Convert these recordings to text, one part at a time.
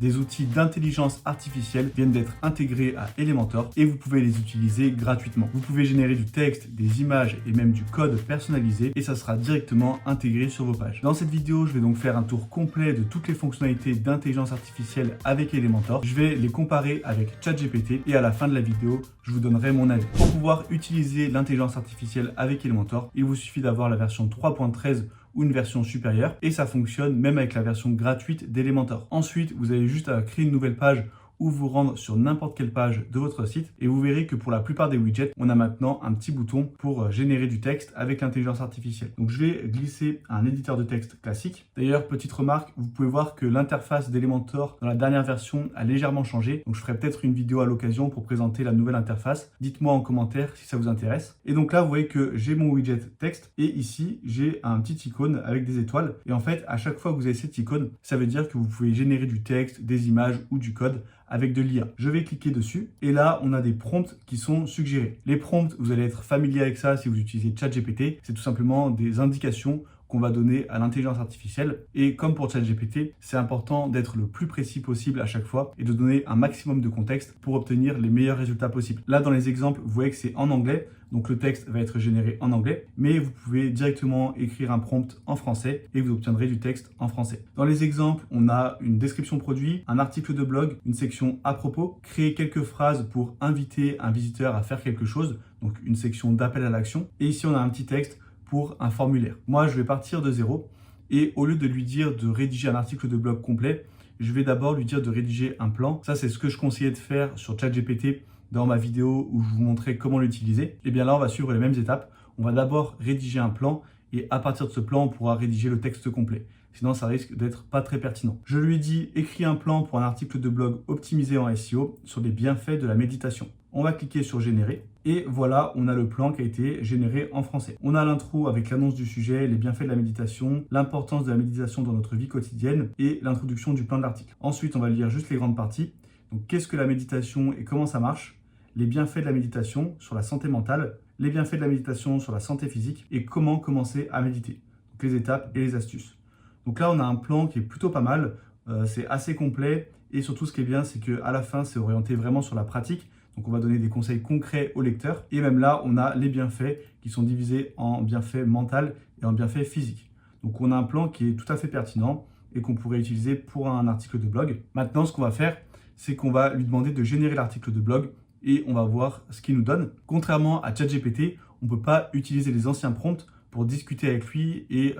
Des outils d'intelligence artificielle viennent d'être intégrés à Elementor et vous pouvez les utiliser gratuitement. Vous pouvez générer du texte, des images et même du code personnalisé et ça sera directement intégré sur vos pages. Dans cette vidéo, je vais donc faire un tour complet de toutes les fonctionnalités d'intelligence artificielle avec Elementor. Je vais les comparer avec ChatGPT et à la fin de la vidéo, je vous donnerai mon avis. Pour pouvoir utiliser l'intelligence artificielle avec Elementor, il vous suffit d'avoir la version 3.13 ou une version supérieure et ça fonctionne même avec la version gratuite d'Elementor. Ensuite, vous avez juste à créer une nouvelle page ou vous rendre sur n'importe quelle page de votre site et vous verrez que pour la plupart des widgets, on a maintenant un petit bouton pour générer du texte avec l'intelligence artificielle. Donc je vais glisser un éditeur de texte classique. D'ailleurs, petite remarque, vous pouvez voir que l'interface d'Elementor dans la dernière version a légèrement changé. Donc je ferai peut-être une vidéo à l'occasion pour présenter la nouvelle interface. Dites-moi en commentaire si ça vous intéresse. Et donc là, vous voyez que j'ai mon widget texte et ici, j'ai un petit icône avec des étoiles. Et en fait, à chaque fois que vous avez cette icône, ça veut dire que vous pouvez générer du texte, des images ou du code avec de l'IA. Je vais cliquer dessus et là, on a des prompts qui sont suggérés. Les prompts, vous allez être familier avec ça si vous utilisez ChatGPT. C'est tout simplement des indications qu'on va donner à l'intelligence artificielle. Et comme pour ChatGPT, c'est important d'être le plus précis possible à chaque fois et de donner un maximum de contexte pour obtenir les meilleurs résultats possibles. Là, dans les exemples, vous voyez que c'est en anglais, donc le texte va être généré en anglais, mais vous pouvez directement écrire un prompt en français et vous obtiendrez du texte en français. Dans les exemples, on a une description produit, un article de blog, une section à propos, créer quelques phrases pour inviter un visiteur à faire quelque chose, donc une section d'appel à l'action. Et ici, on a un petit texte pour un formulaire. Moi, je vais partir de zéro et au lieu de lui dire de rédiger un article de blog complet, je vais d'abord lui dire de rédiger un plan. Ça, c'est ce que je conseillais de faire sur ChatGPT dans ma vidéo où je vous montrais comment l'utiliser. Et bien là, on va suivre les mêmes étapes. On va d'abord rédiger un plan et à partir de ce plan, on pourra rédiger le texte complet. Sinon, ça risque d'être pas très pertinent. Je lui dis écris un plan pour un article de blog optimisé en SEO sur les bienfaits de la méditation. On va cliquer sur générer et voilà, on a le plan qui a été généré en français. On a l'intro avec l'annonce du sujet, les bienfaits de la méditation, l'importance de la méditation dans notre vie quotidienne et l'introduction du plan de l'article. Ensuite, on va lire juste les grandes parties. Donc, qu'est-ce que la méditation et comment ça marche? Les bienfaits de la méditation sur la santé mentale, les bienfaits de la méditation sur la santé physique et comment commencer à méditer. Donc, les étapes et les astuces. Donc là, on a un plan qui est plutôt pas mal, c'est assez complet et surtout ce qui est bien, c'est qu'à la fin, c'est orienté vraiment sur la pratique. Donc on va donner des conseils concrets au lecteur et même là, on a les bienfaits qui sont divisés en bienfaits mentaux et en bienfaits physiques. Donc on a un plan qui est tout à fait pertinent et qu'on pourrait utiliser pour un article de blog. Maintenant, ce qu'on va faire, c'est qu'on va lui demander de générer l'article de blog et on va voir ce qu'il nous donne. Contrairement à ChatGPT, on ne peut pas utiliser les anciens prompts pour discuter avec lui et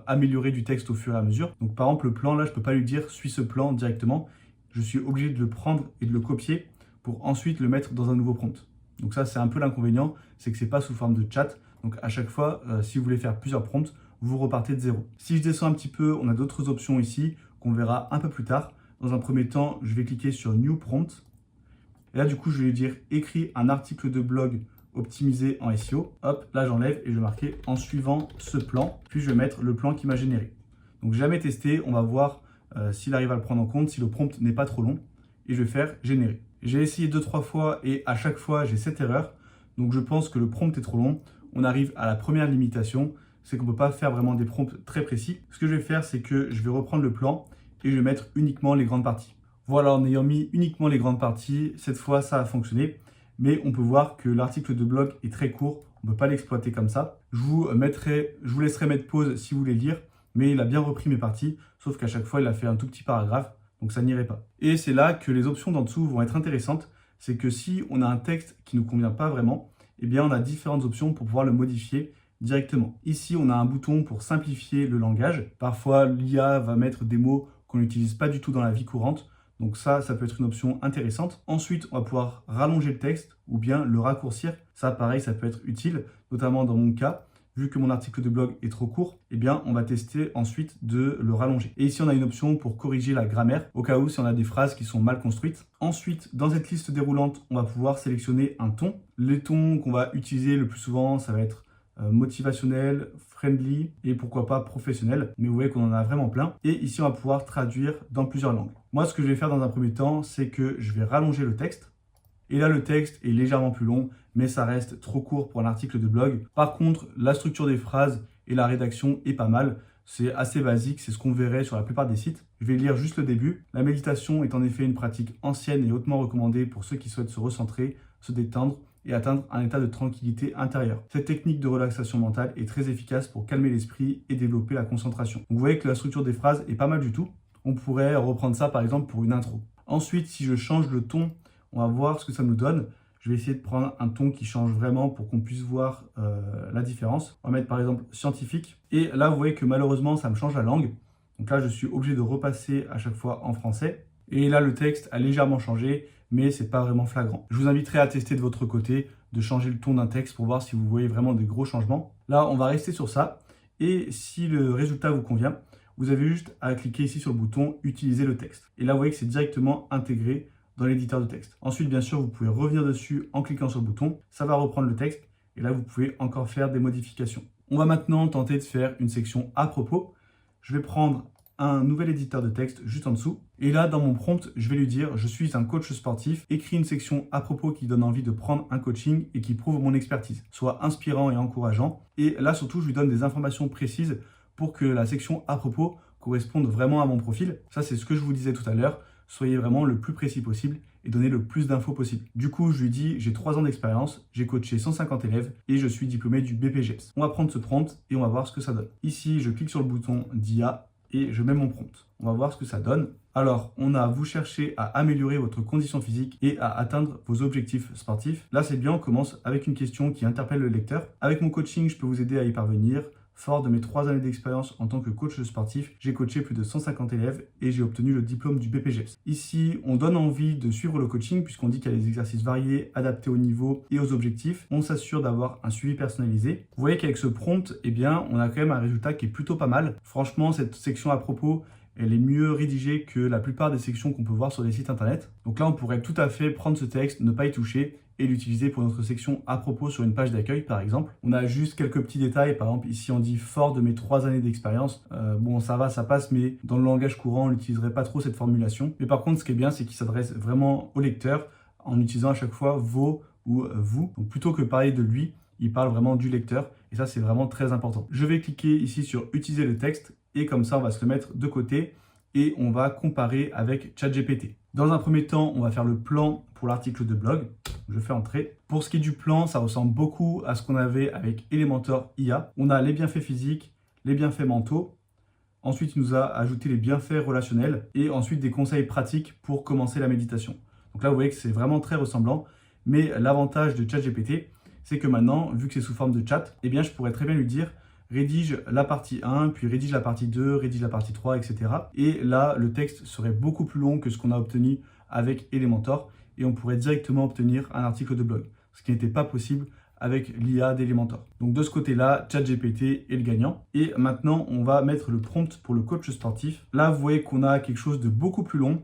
améliorer du texte au fur et à mesure. Donc par exemple, le plan, là, je ne peux pas lui dire « suis ce plan » directement. Je suis obligé de le prendre et de le copier pour ensuite le mettre dans un nouveau prompt. Donc ça, c'est un peu l'inconvénient, c'est que ce n'est pas sous forme de chat. Donc à chaque fois, si vous voulez faire plusieurs prompts, vous repartez de zéro. Si je descends un petit peu, on a d'autres options ici qu'on verra un peu plus tard. Dans un premier temps, je vais cliquer sur « New Prompt ». Et là, du coup, je vais lui dire « Écris un article de blog optimisé en SEO ». Hop, là, j'enlève et je vais marquer « En suivant ce plan ». Puis, je vais mettre le plan qui m'a généré. Donc, jamais testé. On va voir s'il arrive à le prendre en compte, si le prompt n'est pas trop long. Et je vais faire « Générer ». J'ai essayé 2-3 fois et à chaque fois, j'ai cette erreur. Donc, je pense que le prompt est trop long. On arrive à la première limitation, c'est qu'on ne peut pas faire vraiment des prompts très précis. Ce que je vais faire, c'est que je vais reprendre le plan et je vais mettre uniquement les grandes parties. Voilà, en ayant mis uniquement les grandes parties, cette fois, ça a fonctionné. Mais on peut voir que l'article de blog est très court. On ne peut pas l'exploiter comme ça. Je vous laisserai mettre pause si vous voulez lire. Mais il a bien repris mes parties, sauf qu'à chaque fois, il a fait un tout petit paragraphe. Donc ça n'irait pas. Et c'est là que les options d'en dessous vont être intéressantes. C'est que si on a un texte qui ne nous convient pas vraiment, eh bien on a différentes options pour pouvoir le modifier directement. Ici, on a un bouton pour simplifier le langage. Parfois, l'IA va mettre des mots qu'on n'utilise pas du tout dans la vie courante. Donc ça peut être une option intéressante. Ensuite, on va pouvoir rallonger le texte ou bien le raccourcir. Ça, pareil, ça peut être utile, notamment dans mon cas. Vu que mon article de blog est trop court, eh bien, on va tester ensuite de le rallonger. Et ici, on a une option pour corriger la grammaire, au cas où si on a des phrases qui sont mal construites. Ensuite, dans cette liste déroulante, on va pouvoir sélectionner un ton. Les tons qu'on va utiliser le plus souvent, ça va être motivationnel, friendly et pourquoi pas professionnel. Mais vous voyez qu'on en a vraiment plein. Et ici, on va pouvoir traduire dans plusieurs langues. Moi, ce que je vais faire dans un premier temps, c'est que je vais rallonger le texte. Et là, le texte est légèrement plus long, mais ça reste trop court pour un article de blog. Par contre, la structure des phrases et la rédaction est pas mal. C'est assez basique, c'est ce qu'on verrait sur la plupart des sites. Je vais lire juste le début. La méditation est en effet une pratique ancienne et hautement recommandée pour ceux qui souhaitent se recentrer, se détendre et atteindre un état de tranquillité intérieure. Cette technique de relaxation mentale est très efficace pour calmer l'esprit et développer la concentration. Donc vous voyez que la structure des phrases est pas mal du tout. On pourrait reprendre ça par exemple pour une intro. Ensuite, si je change le ton, on va voir ce que ça nous donne. Je vais essayer de prendre un ton qui change vraiment pour qu'on puisse voir la différence. On va mettre par exemple scientifique. Et là, vous voyez que malheureusement, ça me change la langue. Donc là, je suis obligé de repasser à chaque fois en français. Et là, le texte a légèrement changé, mais c'est pas vraiment flagrant. Je vous inviterai à tester de votre côté, de changer le ton d'un texte pour voir si vous voyez vraiment des gros changements. Là, on va rester sur ça. Et si le résultat vous convient, vous avez juste à cliquer ici sur le bouton « Utiliser le texte ». Et là, vous voyez que c'est directement intégré dans l'éditeur de texte. Ensuite, bien sûr, vous pouvez revenir dessus en cliquant sur le bouton. Ça va reprendre le texte et là, vous pouvez encore faire des modifications. On va maintenant tenter de faire une section à propos. Je vais prendre un nouvel éditeur de texte juste en dessous. Et là, dans mon prompt, je vais lui dire « Je suis un coach sportif. Écris une section à propos qui donne envie de prendre un coaching et qui prouve mon expertise. Soit inspirant et encourageant. » Et là, surtout, je lui donne des informations précises pour que la section à propos corresponde vraiment à mon profil. Ça, c'est ce que je vous disais tout à l'heure. Soyez vraiment le plus précis possible et donnez le plus d'infos possible. Du coup, je lui dis, j'ai 3 ans d'expérience, j'ai coaché 150 élèves et je suis diplômé du BPGEPS. On va prendre ce prompt et on va voir ce que ça donne. Ici, je clique sur le bouton d'IA et je mets mon prompt. On va voir ce que ça donne. Alors, on a vous cherchez à améliorer votre condition physique et à atteindre vos objectifs sportifs. Là, c'est bien, on commence avec une question qui interpelle le lecteur. Avec mon coaching, je peux vous aider à y parvenir. Fort de mes 3 années d'expérience en tant que coach sportif, j'ai coaché plus de 150 élèves et j'ai obtenu le diplôme du BPGEPS. Ici, on donne envie de suivre le coaching puisqu'on dit qu'il y a des exercices variés, adaptés au niveau et aux objectifs. On s'assure d'avoir un suivi personnalisé. Vous voyez qu'avec ce prompt, eh bien, on a quand même un résultat qui est plutôt pas mal. Franchement, cette section à propos, elle est mieux rédigée que la plupart des sections qu'on peut voir sur des sites internet. Donc là, on pourrait tout à fait prendre ce texte, ne pas y toucher et l'utiliser pour notre section à propos sur une page d'accueil par exemple. On a juste quelques petits détails, par exemple ici on dit fort de mes 3 années d'expérience. Bon ça va, ça passe, mais dans le langage courant on n'utiliserait pas trop cette formulation. Mais par contre ce qui est bien c'est qu'il s'adresse vraiment au lecteur en utilisant à chaque fois vos ou vous. Donc plutôt que parler de lui, il parle vraiment du lecteur et ça c'est vraiment très important. Je vais cliquer ici sur utiliser le texte et comme ça on va se le mettre de côté et on va comparer avec ChatGPT. Dans un premier temps, on va faire le plan pour l'article de blog. Je fais entrer. Pour ce qui est du plan, ça ressemble beaucoup à ce qu'on avait avec Elementor IA. On a les bienfaits physiques, les bienfaits mentaux. Ensuite, il nous a ajouté les bienfaits relationnels et ensuite des conseils pratiques pour commencer la méditation. Donc là, vous voyez que c'est vraiment très ressemblant. Mais l'avantage de ChatGPT, c'est que maintenant, vu que c'est sous forme de chat, eh bien, je pourrais très bien lui dire rédige la partie 1, puis rédige la partie 2, rédige la partie 3, etc. Et là, le texte serait beaucoup plus long que ce qu'on a obtenu avec Elementor et on pourrait directement obtenir un article de blog, ce qui n'était pas possible avec l'IA d'Elementor. Donc de ce côté-là, ChatGPT est le gagnant. Et maintenant, on va mettre le prompt pour le coach sportif. Là, vous voyez qu'on a quelque chose de beaucoup plus long,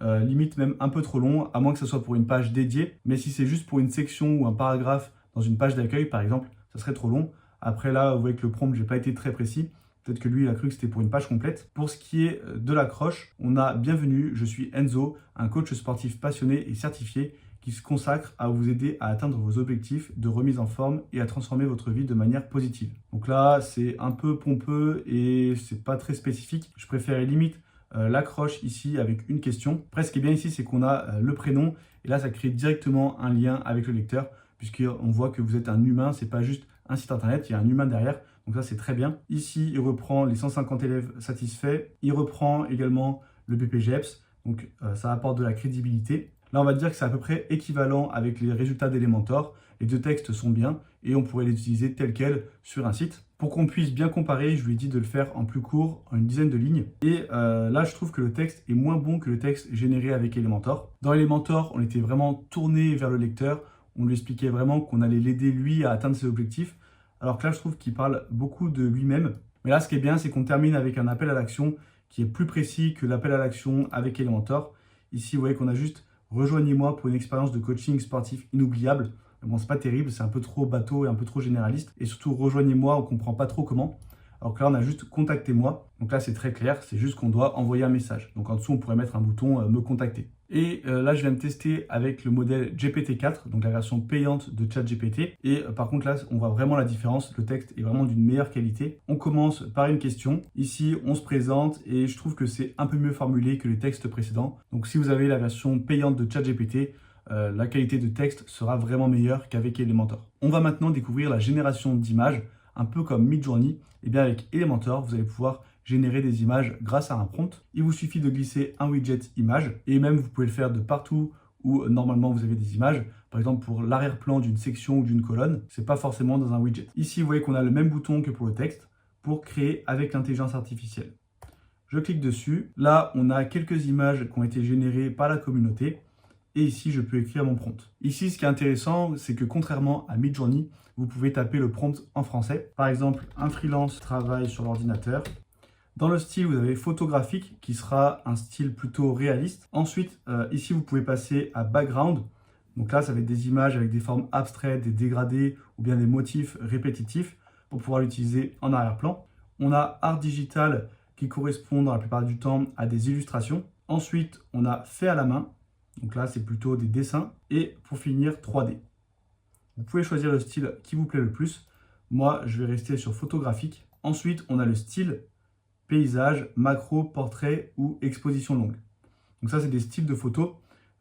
limite même un peu trop long, à moins que ce soit pour une page dédiée. Mais si c'est juste pour une section ou un paragraphe dans une page d'accueil, par exemple, ça serait trop long. Après là, vous voyez que le prompt, j'ai pas été très précis. Peut-être que lui, il a cru que c'était pour une page complète. Pour ce qui est de l'accroche, on a bienvenue, je suis Enzo, un coach sportif passionné et certifié qui se consacre à vous aider à atteindre vos objectifs de remise en forme et à transformer votre vie de manière positive. Donc là, c'est un peu pompeux et c'est pas très spécifique. Je préférais limite l'accroche ici avec une question. Après, ce qui est bien ici, c'est qu'on a le prénom et là, ça crée directement un lien avec le lecteur puisqu'on voit que vous êtes un humain, c'est pas juste un site internet, il y a un humain derrière. Donc ça, c'est très bien. Ici, il reprend les 150 élèves satisfaits. Il reprend également le BPGEPS. Donc ça apporte de la crédibilité. Là, on va dire que c'est à peu près équivalent avec les résultats d'Elementor. Les deux textes sont bien et on pourrait les utiliser tels quels sur un site. Pour qu'on puisse bien comparer, je lui ai dit de le faire en plus court, en une dizaine de lignes. Et là, je trouve que le texte est moins bon que le texte généré avec Elementor. Dans Elementor, on était vraiment tourné vers le lecteur. On lui expliquait vraiment qu'on allait l'aider lui à atteindre ses objectifs. Alors que là, je trouve qu'il parle beaucoup de lui-même. Mais là, ce qui est bien, c'est qu'on termine avec un appel à l'action qui est plus précis que l'appel à l'action avec Elementor. Ici, vous voyez qu'on a juste « Rejoignez-moi pour une expérience de coaching sportif inoubliable ». Bon, c'est pas terrible, c'est un peu trop bateau et un peu trop généraliste. Et surtout, rejoignez-moi, on comprend pas trop comment. Alors que là, on a juste contactez-moi. Donc là, c'est très clair, c'est juste qu'on doit envoyer un message. Donc en dessous, on pourrait mettre un bouton me contacter. Et là, je viens de tester avec le modèle GPT-4, donc la version payante de ChatGPT. Et par contre, là, on voit vraiment la différence. Le texte est vraiment d'une meilleure qualité. On commence par une question. Ici, on se présente et je trouve que c'est un peu mieux formulé que les textes précédents. Donc si vous avez la version payante de ChatGPT, la qualité de texte sera vraiment meilleure qu'avec Elementor. On va maintenant découvrir la génération d'images, un peu comme Midjourney. Et bien avec Elementor, vous allez pouvoir générer des images grâce à un prompt. Il vous suffit de glisser un widget image et même vous pouvez le faire de partout où normalement vous avez des images. Par exemple pour l'arrière-plan d'une section ou d'une colonne, c'est pas forcément dans un widget. Ici vous voyez qu'on a le même bouton que pour le texte pour créer avec l'intelligence artificielle. Je clique dessus. Là on a quelques images qui ont été générées par la communauté. Et ici, je peux écrire mon prompt. Ici, ce qui est intéressant, c'est que contrairement à Midjourney, vous pouvez taper le prompt en français. Par exemple, un freelance travaille sur l'ordinateur. Dans le style, vous avez photographique, qui sera un style plutôt réaliste. Ensuite, ici, vous pouvez passer à background. Donc là, ça va être des images avec des formes abstraites, des dégradés ou bien des motifs répétitifs pour pouvoir l'utiliser en arrière-plan. On a art digital qui correspond dans la plupart du temps à des illustrations. Ensuite, on a fait à la main. Donc là, c'est plutôt des dessins. Et pour finir, 3D. Vous pouvez choisir le style qui vous plaît le plus. Moi, je vais rester sur photographique. Ensuite, on a le style paysage, macro, portrait ou exposition longue. Donc ça, c'est des styles de photos.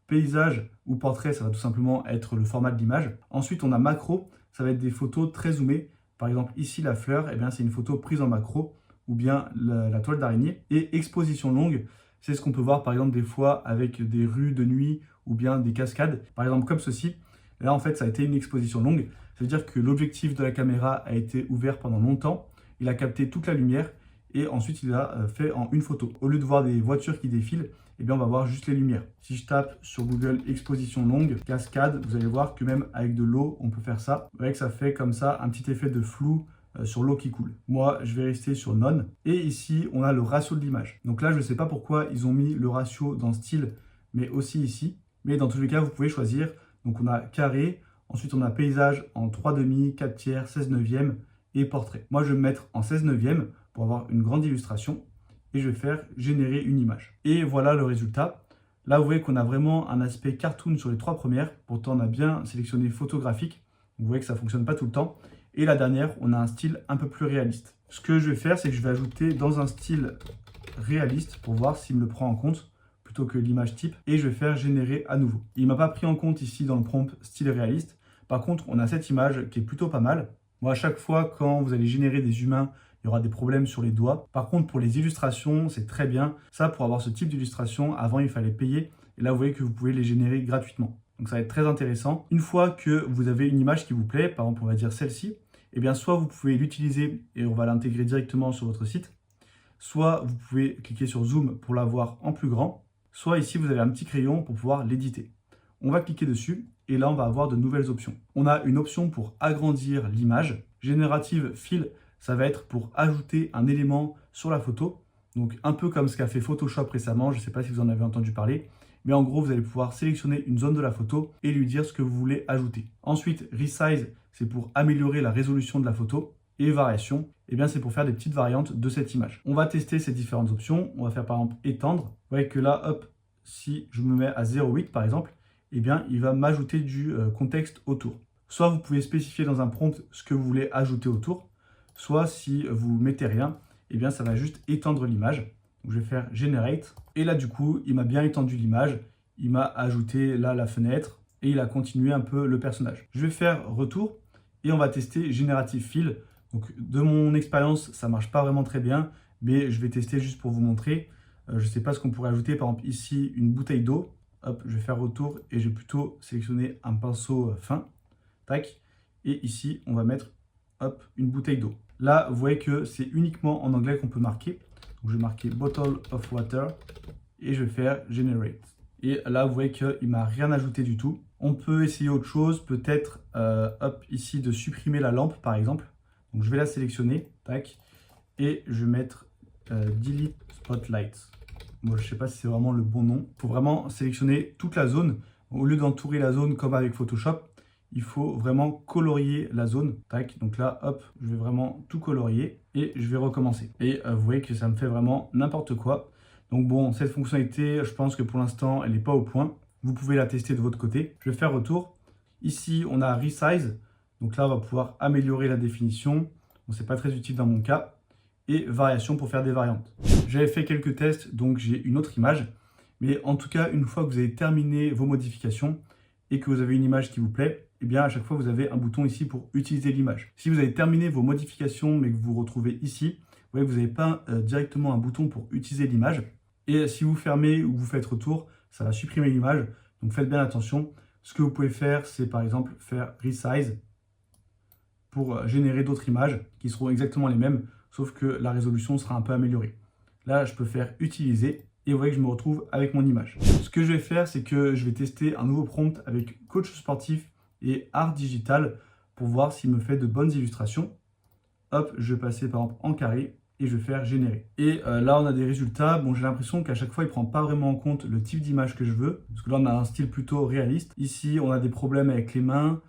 Paysage ou portrait, ça va tout simplement être le format de l'image. Ensuite, on a macro. Ça va être des photos très zoomées. Par exemple, ici, la fleur, eh bien, c'est une photo prise en macro ou bien la toile d'araignée. Et exposition longue, c'est ce qu'on peut voir par exemple des fois avec des rues de nuit ou bien des cascades. Par exemple comme ceci. Là en fait ça a été une exposition longue. Ça veut dire que l'objectif de la caméra a été ouvert pendant longtemps. Il a capté toute la lumière et ensuite il a fait en une photo. Au lieu de voir des voitures qui défilent, eh bien on va voir juste les lumières. Si je tape sur Google exposition longue, cascade, vous allez voir que même avec de l'eau, on peut faire ça. Vous voyez que ça fait comme ça un petit effet de flou sur l'eau qui coule. Moi, je vais rester sur None. Et ici, on a le ratio de l'image. Donc là, je ne sais pas pourquoi ils ont mis le ratio dans style, mais aussi ici. Mais dans tous les cas, vous pouvez choisir. Donc on a carré, ensuite on a paysage en 3/2, 4 tiers, 16 neuvième et portrait. Moi, je vais me mettre en 16 neuvième pour avoir une grande illustration. Et je vais faire générer une image. Et voilà le résultat. Là, vous voyez qu'on a vraiment un aspect cartoon sur les 3 premières. Pourtant, on a bien sélectionné photographique. Vous voyez que ça ne fonctionne pas tout le temps. Et la dernière, on a un style un peu plus réaliste. Ce que je vais faire, c'est que je vais ajouter dans un style réaliste pour voir s'il me le prend en compte plutôt que l'image type. Et je vais faire générer à nouveau. Il ne m'a pas pris en compte ici dans le prompt style réaliste. Par contre, on a cette image qui est plutôt pas mal. Moi, à chaque fois, quand vous allez générer des humains, il y aura des problèmes sur les doigts. Par contre, pour les illustrations, c'est très bien. Ça, pour avoir ce type d'illustration, avant, il fallait payer. Et là, vous voyez que vous pouvez les générer gratuitement. Donc, ça va être très intéressant. Une fois que vous avez une image qui vous plaît, par exemple, on va dire celle-ci, eh bien, soit vous pouvez l'utiliser et on va l'intégrer directement sur votre site, soit vous pouvez cliquer sur Zoom pour la voir en plus grand, soit ici, vous avez un petit crayon pour pouvoir l'éditer. On va cliquer dessus et là, on va avoir de nouvelles options. On a une option pour agrandir l'image. Générative Fill, ça va être pour ajouter un élément sur la photo. Donc, un peu comme ce qu'a fait Photoshop récemment. Je ne sais pas si vous en avez entendu parler. Mais en gros, vous allez pouvoir sélectionner une zone de la photo et lui dire ce que vous voulez ajouter. Ensuite, Resize, c'est pour améliorer la résolution de la photo. Et Variation, eh bien, c'est pour faire des petites variantes de cette image. On va tester ces différentes options. On va faire par exemple étendre. Vous voyez que là, hop, si je me mets à 0,8 par exemple, eh bien, il va m'ajouter du contexte autour. Soit vous pouvez spécifier dans un prompt ce que vous voulez ajouter autour, soit si vous mettez rien, eh bien, ça va juste étendre l'image. Donc, je vais faire Generate. Et là, du coup, il m'a bien étendu l'image. Il m'a ajouté là la fenêtre et il a continué un peu le personnage. Je vais faire Retour et on va tester Generative Fill. Donc, de mon expérience, ça ne marche pas vraiment très bien, mais je vais tester juste pour vous montrer. Je ne sais pas ce qu'on pourrait ajouter. Par exemple, ici, une bouteille d'eau. Hop, je vais faire Retour et je vais plutôt sélectionner un pinceau fin. Tac. Et ici, on va mettre hop, une bouteille d'eau. Là, vous voyez que c'est uniquement en anglais qu'on peut marquer. Donc, je vais marquer Bottle of Water et je vais faire Generate. Et là, vous voyez qu'il ne m'a rien ajouté du tout. On peut essayer autre chose, peut-être hop, ici de supprimer la lampe par exemple. Donc, je vais la sélectionner, tac, et je vais mettre Delete Spotlight. Bon, je ne sais pas si c'est vraiment le bon nom. Il faut vraiment sélectionner toute la zone. Au lieu d'entourer la zone comme avec Photoshop, il faut vraiment colorier la zone. Tac, donc là, hop, je vais vraiment tout colorier et je vais recommencer. Et vous voyez que ça me fait vraiment n'importe quoi. Donc bon, cette fonctionnalité, je pense que pour l'instant, elle n'est pas au point. Vous pouvez la tester de votre côté. Je vais faire retour. Ici, on a Resize. Donc là, on va pouvoir améliorer la définition. Bon, c'est pas très utile dans mon cas. Et variation pour faire des variantes. J'avais fait quelques tests, donc j'ai une autre image. Mais en tout cas, une fois que vous avez terminé vos modifications et que vous avez une image qui vous plaît, eh bien à chaque fois, vous avez un bouton ici pour utiliser l'image. Si vous avez terminé vos modifications, mais que vous vous retrouvez ici, vous voyez que vous n'avez pas directement un bouton pour utiliser l'image. Et si vous fermez ou vous faites retour, ça va supprimer l'image. Donc faites bien attention. Ce que vous pouvez faire, c'est par exemple faire Resize pour générer d'autres images qui seront exactement les mêmes, sauf que la résolution sera un peu améliorée. Là, je peux faire Utiliser et vous voyez que je me retrouve avec mon image. Ce que je vais faire, c'est que je vais tester un nouveau prompt avec coach sportif et art digital pour voir s'il me fait de bonnes illustrations. Hop, je vais passer par exemple en carré et je vais faire générer. Et là, on a des résultats. Bon, j'ai l'impression qu'à chaque fois, il ne prend pas vraiment en compte le type d'image que je veux. Parce que là, on a un style plutôt réaliste. Ici, on a des problèmes avec les mains.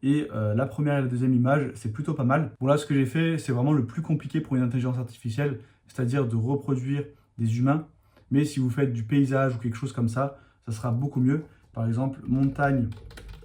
Et la première et la deuxième image, c'est plutôt pas mal. Bon, là, ce que j'ai fait, c'est vraiment le plus compliqué pour une intelligence artificielle, c'est-à-dire de reproduire des humains. Mais si vous faites du paysage ou quelque chose comme ça sera beaucoup mieux. Par exemple, montagne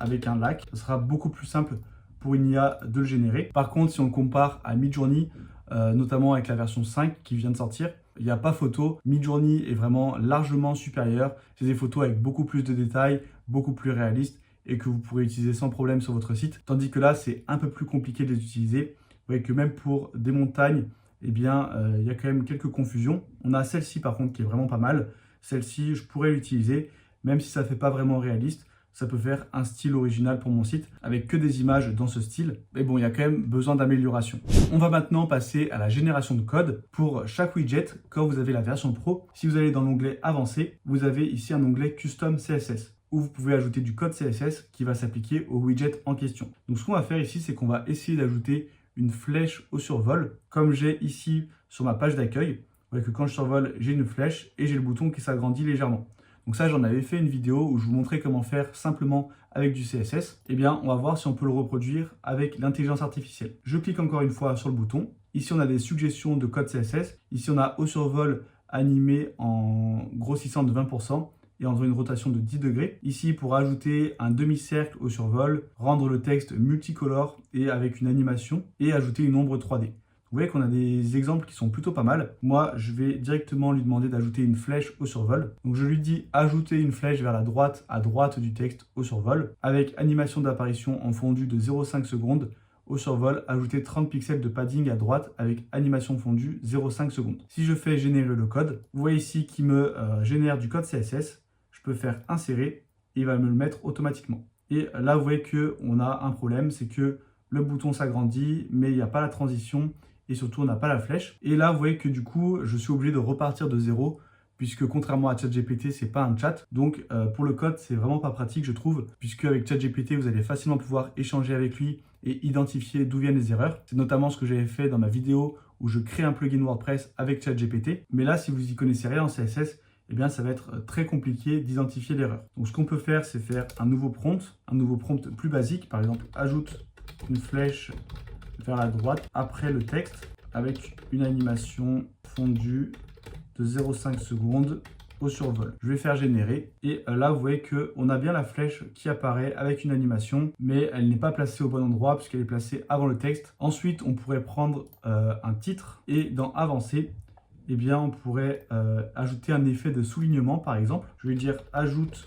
avec un lac, ça sera beaucoup plus simple pour une IA de le générer. Par contre, si on le compare à Midjourney, notamment avec la version 5 qui vient de sortir, il n'y a pas photo. Midjourney est vraiment largement supérieur. C'est des photos avec beaucoup plus de détails, beaucoup plus réalistes et que vous pourrez utiliser sans problème sur votre site. Tandis que là, c'est un peu plus compliqué de les utiliser. Vous voyez que même pour des montagnes, eh bien, il y a quand même quelques confusions. On a celle-ci par contre qui est vraiment pas mal. Celle-ci, je pourrais l'utiliser, même si ça ne fait pas vraiment réaliste. Ça peut faire un style original pour mon site avec que des images dans ce style. Mais bon, il y a quand même besoin d'amélioration. On va maintenant passer à la génération de code pour chaque widget quand vous avez la version pro. Si vous allez dans l'onglet avancé, vous avez ici un onglet Custom CSS où vous pouvez ajouter du code CSS qui va s'appliquer au widget en question. Donc ce qu'on va faire ici, c'est qu'on va essayer d'ajouter une flèche au survol, comme j'ai ici sur ma page d'accueil. Vous voyez que quand je survole, j'ai une flèche et j'ai le bouton qui s'agrandit légèrement. Donc ça, j'en avais fait une vidéo où je vous montrais comment faire simplement avec du CSS. Eh bien, on va voir si on peut le reproduire avec l'intelligence artificielle. Je clique encore une fois sur le bouton. Ici, on a des suggestions de code CSS. Ici, on a au survol animé en grossissant de 20% et en faisant une rotation de 10 degrés. Ici, pour ajouter un demi-cercle au survol, rendre le texte multicolore et avec une animation et ajouter une ombre 3D. Vous voyez qu'on a des exemples qui sont plutôt pas mal. Moi, je vais directement lui demander d'ajouter une flèche au survol. Donc, je lui dis ajouter une flèche vers la droite, à droite du texte au survol, avec animation d'apparition en fondu de 0,5 secondes. Au survol, ajouter 30 pixels de padding à droite avec animation fondue 0,5 secondes. Si je fais générer le code, vous voyez ici qu'il me génère du code CSS. Je peux faire insérer et il va me le mettre automatiquement. Et là, vous voyez qu'on a un problème, c'est que le bouton s'agrandit, mais il n'y a pas la transition et surtout, on n'a pas la flèche. Et là, vous voyez que du coup, je suis obligé de repartir de zéro puisque contrairement à ChatGPT, c'est pas un chat. Donc, pour le code, c'est vraiment pas pratique, je trouve, puisque avec ChatGPT, vous allez facilement pouvoir échanger avec lui et identifier d'où viennent les erreurs. C'est notamment ce que j'avais fait dans ma vidéo où je crée un plugin WordPress avec ChatGPT. Mais là, si vous y connaissez rien en CSS, eh bien, ça va être très compliqué d'identifier l'erreur. Donc, ce qu'on peut faire, c'est faire un nouveau prompt plus basique. Par exemple, ajoute une flèche vers la droite après le texte avec une animation fondue de 0,5 secondes au survol. Je vais faire générer et là, vous voyez qu'on a bien la flèche qui apparaît avec une animation, mais elle n'est pas placée au bon endroit puisqu'elle est placée avant le texte. Ensuite, on pourrait prendre un titre et dans Avancer, eh bien, on pourrait ajouter un effet de soulignement, par exemple. Je vais dire ajoute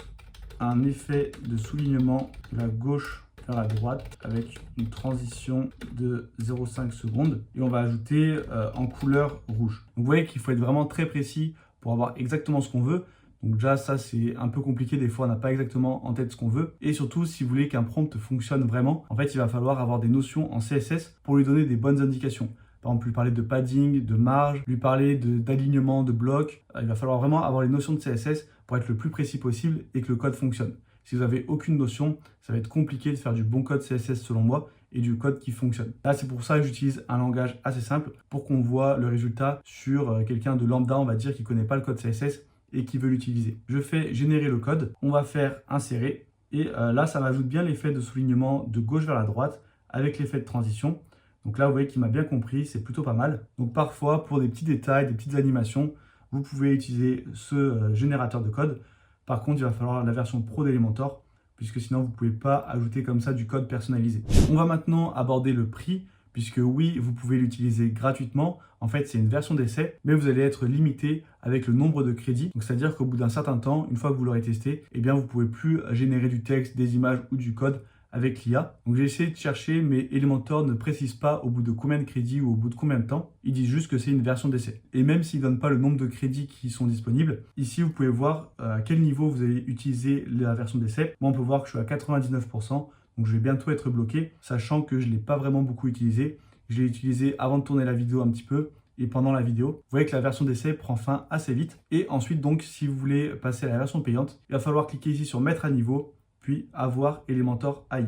un effet de soulignement de la gauche vers la droite avec une transition de 0,5 secondes et on va ajouter en couleur rouge. Donc, vous voyez qu'il faut être vraiment très précis pour avoir exactement ce qu'on veut. Donc déjà, ça, c'est un peu compliqué. Des fois, on n'a pas exactement en tête ce qu'on veut. Et surtout, si vous voulez qu'un prompt fonctionne vraiment, en fait, il va falloir avoir des notions en CSS pour lui donner des bonnes indications. Par exemple, lui parler de padding, de marge, lui parler d'alignement, de blocs. Il va falloir vraiment avoir les notions de CSS pour être le plus précis possible et que le code fonctionne. Si vous n'avez aucune notion, ça va être compliqué de faire du bon code CSS selon moi et du code qui fonctionne. Là, c'est pour ça que j'utilise un langage assez simple pour qu'on voit le résultat sur quelqu'un de lambda, on va dire, qui ne connaît pas le code CSS et qui veut l'utiliser. Je fais générer le code. On va faire insérer. Et là, ça m'ajoute bien l'effet de soulignement de gauche vers la droite avec l'effet de transition. Donc là, vous voyez qu'il m'a bien compris, c'est plutôt pas mal. Donc parfois, pour des petits détails, des petites animations, vous pouvez utiliser ce générateur de code. Par contre, il va falloir la version pro d'Elementor, puisque sinon, vous ne pouvez pas ajouter comme ça du code personnalisé. On va maintenant aborder le prix, puisque oui, vous pouvez l'utiliser gratuitement. En fait, c'est une version d'essai, mais vous allez être limité avec le nombre de crédits. Donc, c'est-à-dire qu'au bout d'un certain temps, une fois que vous l'aurez testé, eh bien, vous ne pouvez plus générer du texte, des images ou du code avec l'IA. Donc j'ai essayé de chercher, mais Elementor ne précise pas au bout de combien de crédits ou au bout de combien de temps. Il dit juste que c'est une version d'essai. Et même s'il ne donne pas le nombre de crédits qui sont disponibles, ici vous pouvez voir à quel niveau vous allez utiliser la version d'essai. Moi on peut voir que je suis à 99%, donc je vais bientôt être bloqué, sachant que je ne l'ai pas vraiment beaucoup utilisé. Je l'ai utilisé avant de tourner la vidéo un petit peu et pendant la vidéo. Vous voyez que la version d'essai prend fin assez vite. Et ensuite donc, si vous voulez passer à la version payante, il va falloir cliquer ici sur mettre à niveau, puis avoir Elementor AI.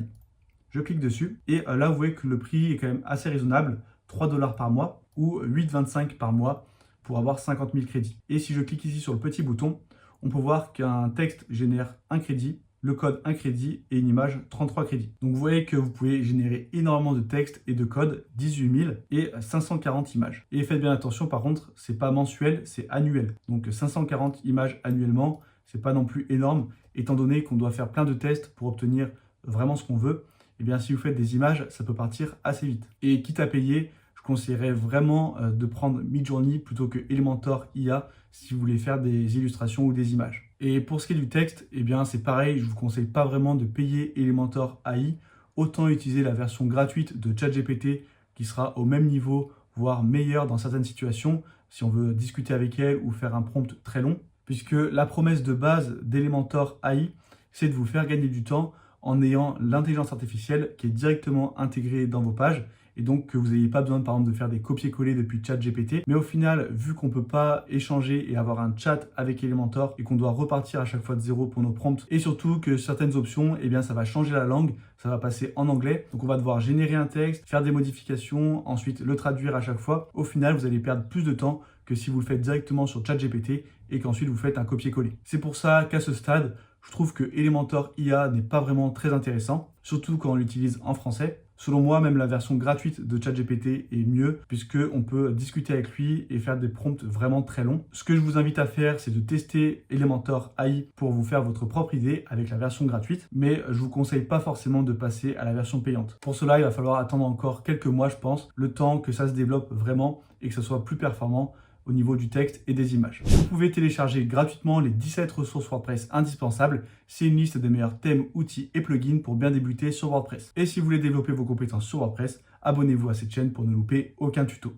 Je clique dessus et là vous voyez que le prix est quand même assez raisonnable, 3 $ par mois ou 8,25 par mois pour avoir 50 000 crédits. Et si je clique ici sur le petit bouton, on peut voir qu'un texte génère un crédit, le code un crédit et une image 33 crédits. Donc vous voyez que vous pouvez générer énormément de texte et de code, 18 000 et 540 images. Et faites bien attention par contre, c'est pas mensuel, c'est annuel. Donc 540 images annuellement, c'est pas non plus énorme, étant donné qu'on doit faire plein de tests pour obtenir vraiment ce qu'on veut. Eh bien, si vous faites des images, ça peut partir assez vite. Et quitte à payer, je conseillerais vraiment de prendre Midjourney plutôt que Elementor IA si vous voulez faire des illustrations ou des images. Et pour ce qui est du texte, eh bien, c'est pareil, je ne vous conseille pas vraiment de payer Elementor AI. Autant utiliser la version gratuite de ChatGPT qui sera au même niveau, voire meilleure dans certaines situations, si on veut discuter avec elle ou faire un prompt très long. Puisque la promesse de base d'Elementor AI, c'est de vous faire gagner du temps en ayant l'intelligence artificielle qui est directement intégrée dans vos pages et donc que vous n'ayez pas besoin par exemple de faire des copier-coller depuis ChatGPT. Mais au final, vu qu'on ne peut pas échanger et avoir un chat avec Elementor et qu'on doit repartir à chaque fois de zéro pour nos prompts et surtout que certaines options, eh bien, ça va changer la langue, ça va passer en anglais. Donc on va devoir générer un texte, faire des modifications, ensuite le traduire à chaque fois. Au final, vous allez perdre plus de temps que si vous le faites directement sur ChatGPT et qu'ensuite vous faites un copier-coller. C'est pour ça qu'à ce stade, je trouve que Elementor IA n'est pas vraiment très intéressant, surtout quand on l'utilise en français. Selon moi, même la version gratuite de ChatGPT est mieux puisqu'on peut discuter avec lui et faire des prompts vraiment très longs. Ce que je vous invite à faire, c'est de tester Elementor AI pour vous faire votre propre idée avec la version gratuite, mais je ne vous conseille pas forcément de passer à la version payante. Pour cela, il va falloir attendre encore quelques mois, je pense, le temps que ça se développe vraiment et que ce soit plus performant au niveau du texte et des images. Vous pouvez télécharger gratuitement les 17 ressources WordPress indispensables. C'est une liste des meilleurs thèmes, outils et plugins pour bien débuter sur WordPress. Et si vous voulez développer vos compétences sur WordPress, abonnez-vous à cette chaîne pour ne louper aucun tuto.